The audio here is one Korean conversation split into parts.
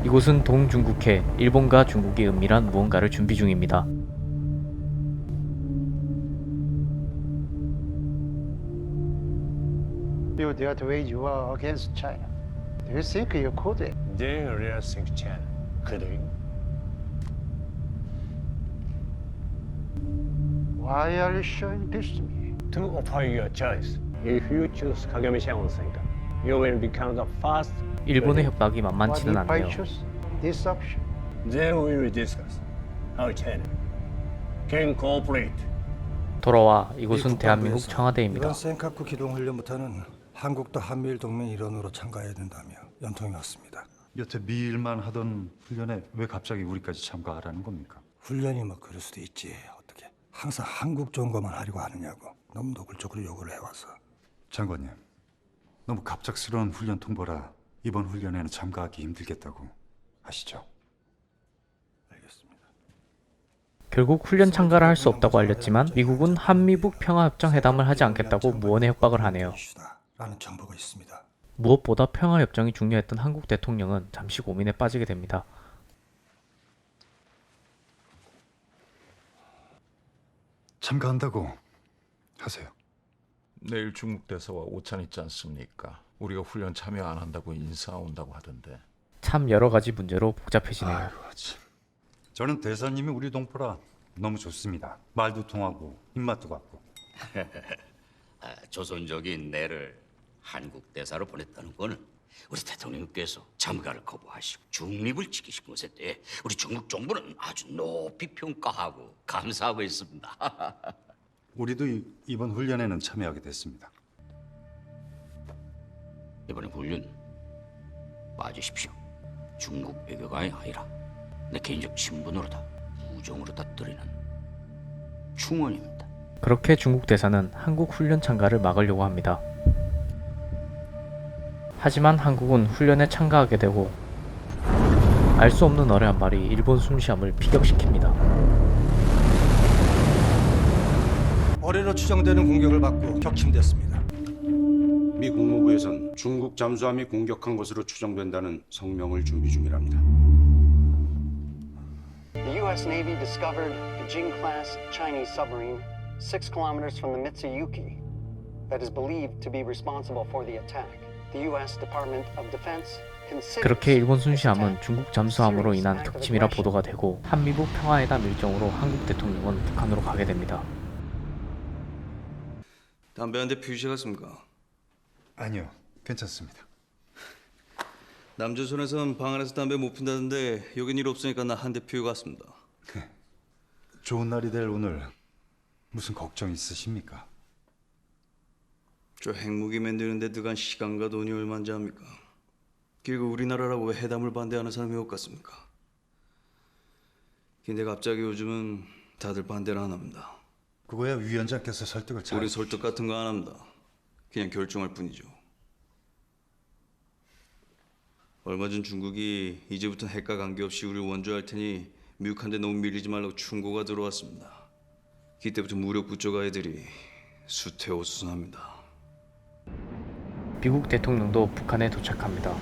이곳은 동중국해, 일본과 중국이 은밀한 무언가를 준비 중입니다. You dare to wage war against China. Do you think you could? Do you really think China could win? Why are you showing this to me? To offer you a choice. If you choose Kagame Shenron-senka, you will become the first. 일본의 협박이 What 만만치는 if I 않네요. choose this option? Then we will discuss how China can cooperate. 돌아와 이곳은 대한민국 청와대입니다. 이번 센카쿠 기동 훈련부터는 한국도 한미일 동맹 일원으로 참가해야 된다며 연통이 왔습니다. 여태 미일만 하던 훈련에 왜 갑자기 우리까지 참가하라는 겁니까? 훈련이 뭐 그럴 수도 있지. 어떻게 항상 한국 좋은 것만 하려고 하느냐고 너무 노골적으로 요구를 해와서. 장관님, 너무 갑작스러운 훈련 통보라 이번 훈련에는 참가하기 힘들겠다고 하시죠? 알겠습니다. 결국 훈련 참가를 할 수 없다고 알렸지만 미국은 한미북 평화협정 회담을 하지 않겠다고 무언의 협박을 하네요. 라는 정보가 있습니다. 무엇보다 평화협정이 중요했던 한국 대통령은 잠시 고민에 빠지게 됩니다. 참가한다고 하세요. 내일 중국 대사와 오찬 있지 않습니까? 우리가 훈련 참여 안 한다고 인사 온다고 하던데. 참 여러 가지 문제로 복잡해지네요. 아이고, 참. 저는 대사님이 우리 동포라 너무 좋습니다. 말도 통하고 입맛도 같고. 조선적인 내를 한국 대사로 보냈다는 거는 우리 대통령께서 참가를 거부하시고 중립을 지키신 것에 대해 우리 중국 정부는 아주 높이 평가하고 감사하고 있습니다. 우리도 이번 훈련에는 참여하게 됐습니다. 이번에 훈련 빠지십시오. 중국 외교관이 아니라 내 개인적 친분으로다 우정으로다 드리는 충원입니다. 그렇게 중국 대사는 한국 훈련 참가를 막으려고 합니다. 하지만 한국은 훈련에 참가하게 되고 알 수 없는 어뢰 한 마리 일본 순시함을 피격시킵니다. 어뢰로 추정되는 공격을 받고 격침됐습니다. 미 국무부에선 중국 잠수함이 공격한 것으로 추정된다는 성명을 준비 중이랍니다. The U.S. Navy discovered a Jing-class Chinese submarine 6 kilometers from the Mitsuyuki that is believed to be responsible for the attack. The U.S. Department of Defense 그렇게 일본 순시함은 중국 잠수함으로 인한 격침이라 보도가 되고 한미북 평화회담 일정으로 한국 대통령은 북한으로 가게 됩니다. 담배 한 대 피우시겠습니까? 아니요, 괜찮습니다. 남조선에선 방 안에서 담배 못 핀다던데 여긴 일 없으니까 나 한 대 피우고 왔습니다. 좋은 날이 될 오늘 무슨 걱정 있으십니까? 저 핵무기 만드는데 들어간 시간과 돈이 얼마인지 압니까? 그리고 우리나라라고 왜 해담을 반대하는 사람이 없겠습니까? 근데 갑자기 요즘은 다들 반대를 안 합니다. 그거야 위원장께서 설득을 잘... 우리 설득 같은 거 안 합니다. 그냥 결정할 뿐이죠. 얼마 전 중국이 이제부터 핵과 관계없이 우리 원조할 테니 미국한테 너무 밀리지 말라고 충고가 들어왔습니다. 그때부터 무력 부족 아이들이 수퇴오수선합니다. 미국 대통령도 북한에 도착합니다.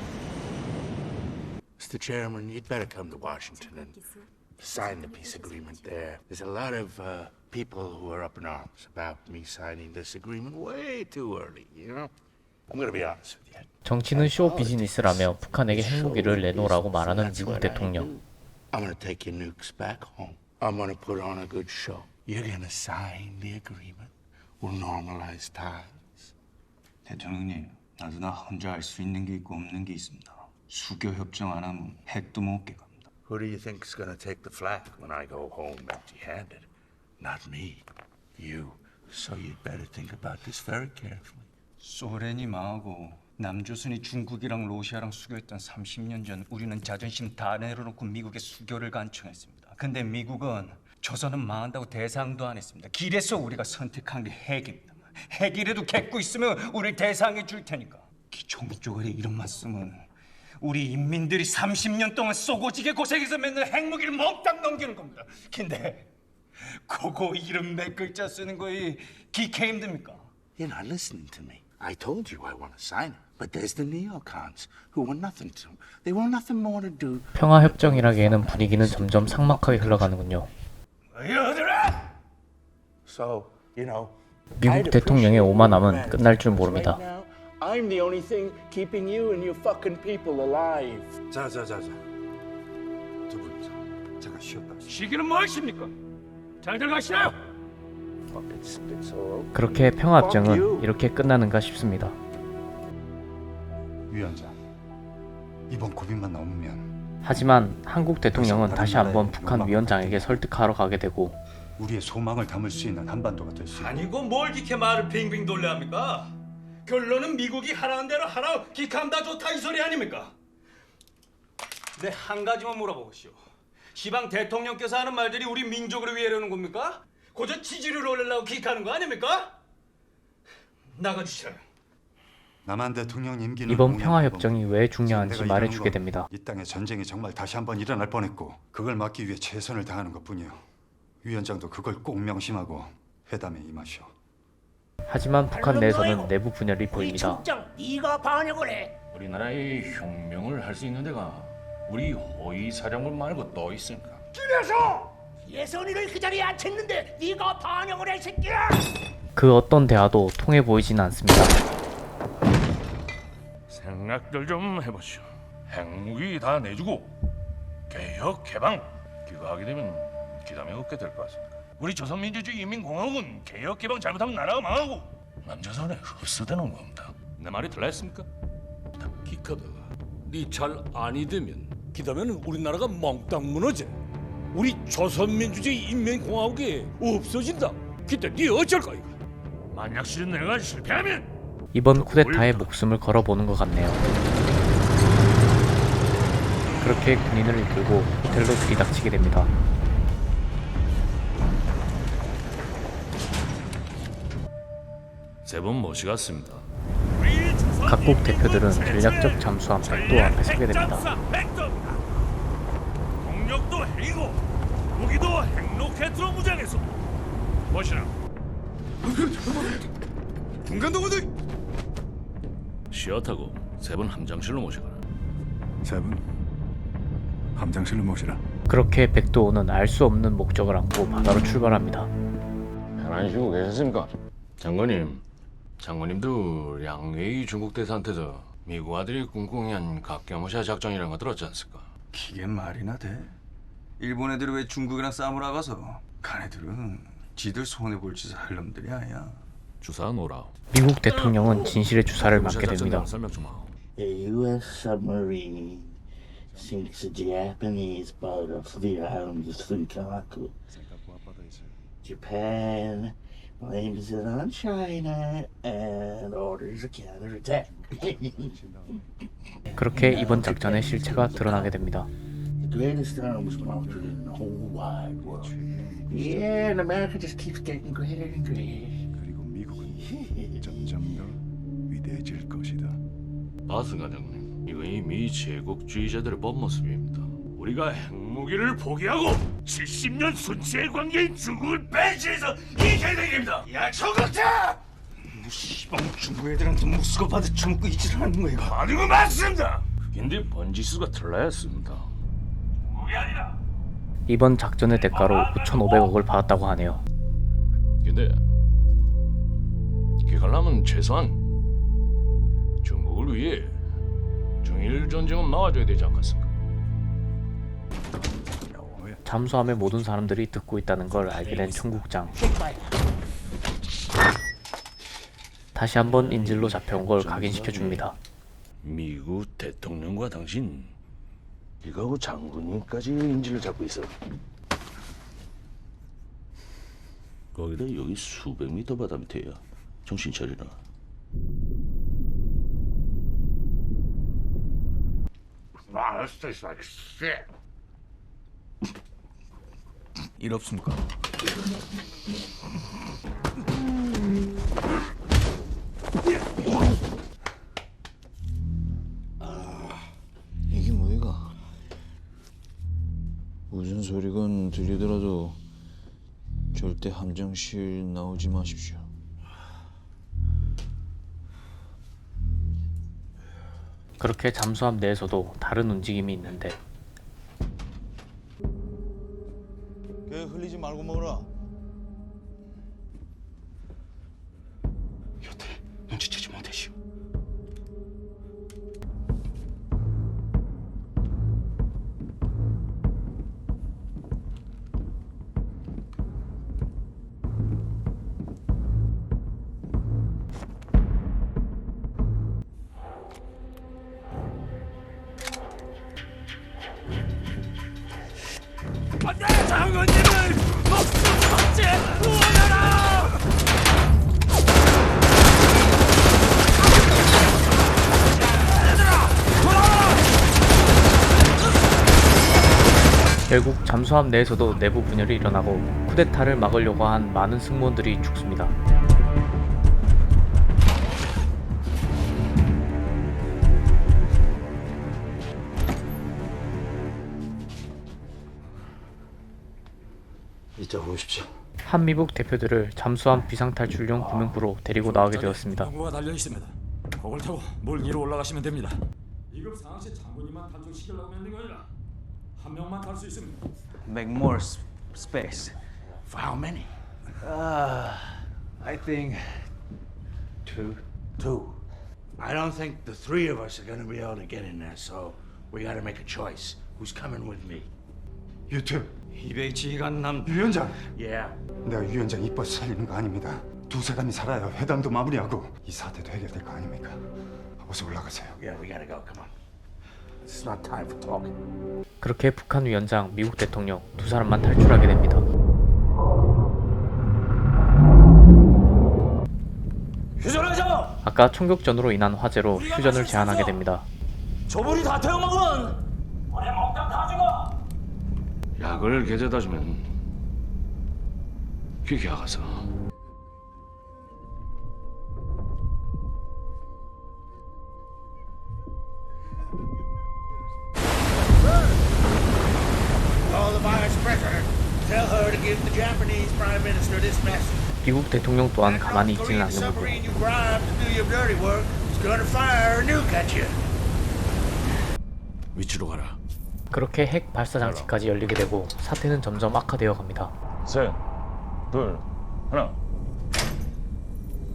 Mr. Chairman, you'd better come to Washington and sign the peace agreement there. There's a lot of people who are up in arms about me signing this agreement way too early, you know? I'm going to be honest with you. 정치는 쇼 비즈니스라며 북한에게 핵무기를 내놓으라고 말하는 미국 대통령. I'm going to take your nukes back home. I'm going to put on a good show. You're going to sign the agreement. We'll normalize ties. 대통령님, 나도 나 혼자 할 수 있는 게 있고 없는 게 있습니다. 수교 협정 안 하면 핵도 못 깨갑니다. Who do you think's going to take the flak when I go home empty-handed? Not me. You. So you'd better think about this very carefully. 소련이 망하고 남조선이 중국이랑 러시아랑 수교했던 30년 전 우리는 자존심 다 내려놓고 미국의 수교를 간청했습니다. 근데 미국은 조선은 망한다고 대상도 안 했습니다. 길에서 우리가 선택한 게 핵입니다. 핵이라도 갖고 있으면 우리를 대상해 줄 테니까. 기총국 쪽에 이런 말씀은 우리 인민들이 30년 동안 쏘고지게 고생해서 맨날 핵무기를 몽땅 넘기는 겁니다. 근데 그거 이름 몇 글자 쓰는 거에 기게 힘듭니까? You're not listening to me. I told you I want to sign her, but there's the neocons who want nothing to. They want nothing more to do. 평화 협정이라기에는 분위기는 점점 삭막하게 흘러가는군요. So, you know. 미국 대통령의 오만함은 끝날 줄 모릅니다. I'm the only thing keeping you and your fucking people alive. 자. 두 분 잠깐 쉬었다. 시기는 뭐 하십니까? 장들 가시나요? 그렇게 평화협정은 이렇게 끝나는가 싶습니다. 위원장, 이번 고비만 넘으면 하지만 한국 대통령은 다시 한번 북한 위원장에게 설득하러 가게 되고 우리의 소망을 담을 수 있는 한반도가 될 수 있다. 아니고 뭘 기캐 말을 빙빙 돌려 합니까? 결론은 미국이 하라는 대로 하라. 기카면 다 좋다 이 소리 아닙니까? 네, 한 가지만 물어보시오. 시방 대통령께서 하는 말들이 우리 민족을 위해라는 겁니까? 고저 지지를 올리려고 기카는 거 아닙니까? 나가주시라요. 남한 대통령 임기는 이번 평화협정이 왜 중요한지 말해주게 됩니다. 이 땅에 전쟁이 정말 다시 한번 일어날 뻔했고 그걸 막기 위해 최선을 다하는 것뿐이요. 위원장도 그걸 꼭 명심하고 회담에 임하시오. 하지만 북한 내에서는 내부 분열이 보입니다. 네가 반역을 해. 우리나라의 혁명을 할 수 있는 데가 우리 호위 사령관 말고 또 있습니까? 그래서 예선이를 그 자리에 앉혔는데 네가 반역을 해 새끼야. 그 어떤 대화도 통해 보이진 않습니다. 생각들 좀 해보시오. 핵무기 다 내주고 개혁 개방 그거 하게 되면 기담이 없게 될 것 같습니다. 우리 조선민주주의 인민공화국은 개혁 개방 잘못하면 나라가 망하고 남조선에 흡수되는 겁니다. 내 말이 들렸습니까? 기카다가 네 잘 아니 되면 기다면 우리나라가 몽땅 무너져. 우리 조선민주주의 인민공화국이 없어진다. 그때 네 어쩔 거야? 만약 실은 내가 실패하면 이번 쿠데타에 목숨을 걸어보는 것 같네요. 그렇게 군인을 이끌고 호텔로 들이닥치게 됩니다. 세 번 모시갔습니다. 각국 대표들은 전략적 잠수함 백도 앞에 서게 됩니다. 동력도 핵이고 무기도 핵로켓으로 무장해서 보시라. 중간동원들 시어 타고 세 번 함장실로 모시거라. 세 분 함장실로 모시라. 그렇게 백도호는 알 수 없는 목적을 안고 바다로 출발합니다. 편안히 쉬고 계셨습니까? 장관님도 량웨이 중국 대사한테서 미국 아들이 꿍꿍이한 각계모샤 작전이라는 거 들었지 않습니까? 기계 말이나 돼? 일본 애들이 왜 중국이랑 싸움을 나가서 가네들은 지들 손해볼 짓을 할 놈들이 아니야. 주사 놓으라. 미국 대통령은 진실의 주사를 맞게 됩니다. 설명 좀 하고. A U.S. submarine sinks a Japanese boat off the island of Senkaku. Japan blames it on China and orders a counterattack. 그렇게 이번 작전의 실체가 드러나게 됩니다. The greatest arms mounted in the whole wide world. Yeah, and America just keeps getting greater and greater. 그리고 미국은 점점 더 위대해질 것이다. 바스 과장님, 이거 이미 제국주의자들의 본 모습입니다. 우리가 핵무기를 포기하고 70년 순치의 관계인 중국을 배제해서 이겨야 됩니다. 야, 저것자! 시방 중국 애들한테 무수고 받아 처먹고 이질 하는 거야. 하는 거 맞습니다. 근데 번지수가 틀렸습니다. 무기 아니라. 이번 작전의 대가로 5,500억을 받았다고 하네요. 근데 그걸라면 최소한 중국을 위해 중일 전쟁은 막아줘야 되지 않겠습니까? 잠수함의 모든 사람들이 듣고 있다는 걸 알게 된 총국장. 다시 한번 인질로 잡혀온 걸 각인시켜줍니다. 미국 대통령과 당신 이거하고 장군님까지 인질을 잡고 있어. 거기다 여기 수백 미터 바다 밑에야. 정신 차리라. This tastes like shit. 일 없습니까? 이게 뭐이가? 무슨 소리건 들리더라도 절대 함정실 나오지 마십시오. 그렇게 잠수함 내에서도 다른 움직임이 있는데 그 흘리지 말고 먹어라. 여태 눈치채지 못했시오. 안돼 장군님을 목숨 없지 구원하라! 결국 잠수함 내에서도 내부 분열이 일어나고 쿠데타를 막으려고 한 많은 승무원들이 죽습니다. 이쪽으로 오십시오. 한미국 대표들을 잠수함 비상탈출용 구명부로 데리고 나가게 되었습니다. 경보가 달려 있습니다. 그걸 타고 물 위로 올라가시면 됩니다. 이급 상황시 장군님만 탈출시키려고 만든 거 아니라 한 명만 탈 수 있습니다. Make more space. For how many? I think Two. I don't think the three of us are going to be able to get in there, so we got to make a choice. Who's coming with me? 유튜. 입에 지간 남. 유 위원장. Yeah. 내가 유 위원장 이뻐서 살리는 거 아닙니다. 두 사람이 살아야 회담도 마무리하고 이 사태도 해결될 거 아닙니까? 어서 올라가세요. Yeah, we got to go. Come on. It's not time for talking. 그렇게 북한 위원장, 미국 대통령 두 사람만 탈출하게 됩니다. 휴전하자! 아까 총격전으로 인한 화재로 휴전을 제안하게 됩니다. 저분이 다 태워먹은! 우리 먹다 다 죽어! 약을 개재다 주면 귀게 가서 Call the vice president. Tell her to give the Japanese prime minister this message. 미국 대통령 또한 가만히 있지는 않는 거고 Submarine you bribed to do your dirty work is going to fire a nuke at you. 위치로 가라. 그렇게 핵 발사 장치까지 열리게 되고 사태는 점점 악화되어 갑니다. 셋, 둘, 하나.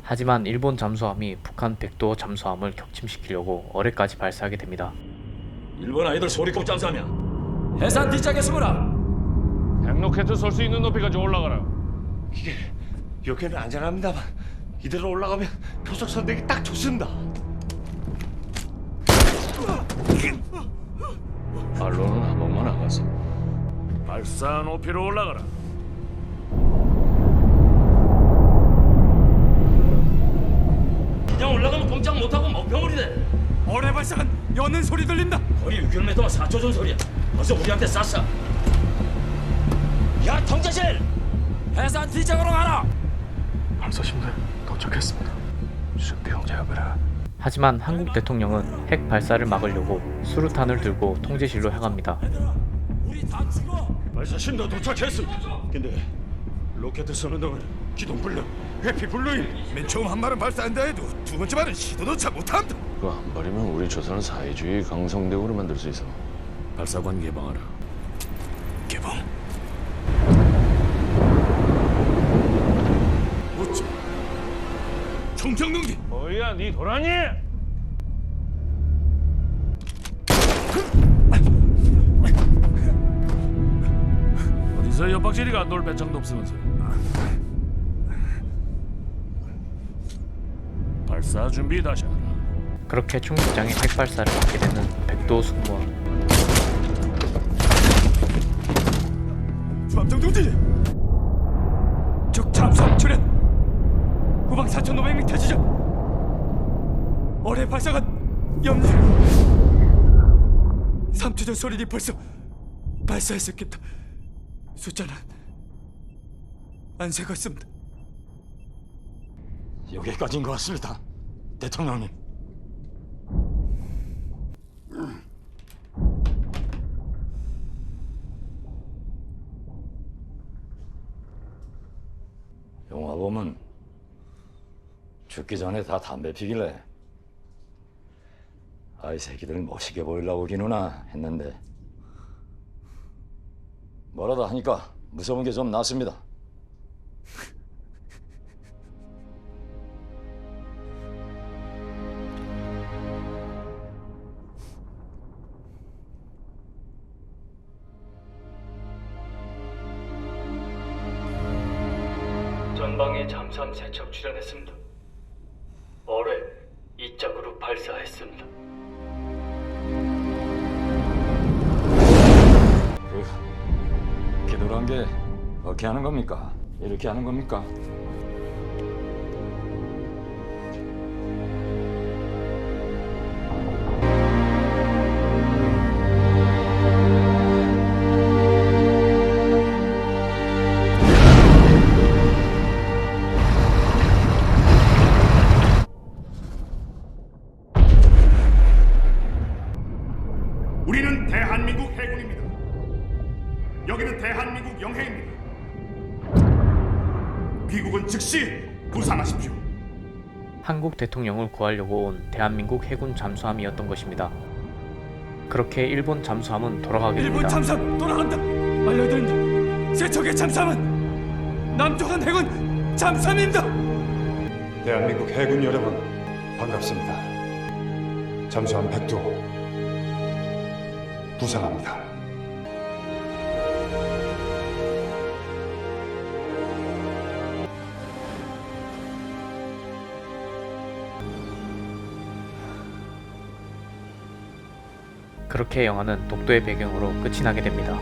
하지만 일본 잠수함이 북한 백도어 잠수함을 격침시키려고 어뢰까지 발사하게 됩니다. 일본 아이들 소리꼭 잠수하냐? 해산 뒷짝에 숨어라! 핵로켓을 쏠 수 있는 높이까지 올라가라. 이게 여기는 안전합니다만 이대로 올라가면 표적 선택이 딱 좋습니다. 발로는 한 번만 나가서 발사 높이로 올라가라. 그냥 올라가면 동작 못하고 먹병울이 돼. 어뢰 발사관 여는 소리 들린다. 거리 6km와 4초 전 소리야. 어서 우리한테 쐈어. 야 통제실! 해산 뒤쪽으로 가라. 발사신대 도착했습니다. 수평작을 하. 하지만 한국 대통령은 핵 발사를 막으려고 수류탄을 들고 통제실로 향합니다. 우리 다 죽어. 발사신대 도착했어. 근데 로켓 쏘는 동안 기동 불능, 회피 불능이. 맨 처음 한 발은 발사한다 해도 두 번째 발은 시도도 잘 못한다. 그 한 발이면 우리 조선을 사회주의 강성대국으로 만들 수 있어. 발사관 개방하라. 개방. 어째? 총정능기. 뭐야, 네 도라니? 어디서 옆박질이가 놀 배짱도 없으면서. 발사 준비 다시 하라. 그렇게 충격장에 핵 발사를 받게 되는 백도어 승무원. 주함정 동지! 적 잠수함 출현! 후방 4,500m 지점! 어뢰 발사관 염려! 3초 전 소린이 벌써 발사했었겠다. 숫자는 안 세갔습니다. 여기까지인 것 같습니다, 대통령님. 영화 보면 죽기 전에 다 담배 피길래 아이 새끼들 멋있게 보이려고 기누나 했는데 뭐라도 하니까 무서운 게 좀 낫습니다. 전방에 잠수함 3척 출현했습니다. 어뢰 2짝으로 발사했습니다. 기도란 게 어떻게 하는 겁니까? 이렇게 하는 겁니까? 우리는 대한민국 해군입니다. 여기는 대한민국 영해입니다. 귀국은 즉시 부상하십시오. 한국 대통령을 구하려고 온 대한민국 해군 잠수함이었던 것입니다. 그렇게 일본 잠수함은 돌아가게 됩니다. 일본 잠수함 돌아간다. 알려드립니다. 세척의 잠수함은 남조선 해군 잠수함입니다. 대한민국 해군 여러분, 반갑습니다. 잠수함 백두 부상합니다. 그렇게 영화는 독도의 배경으로 끝이 나게 됩니다.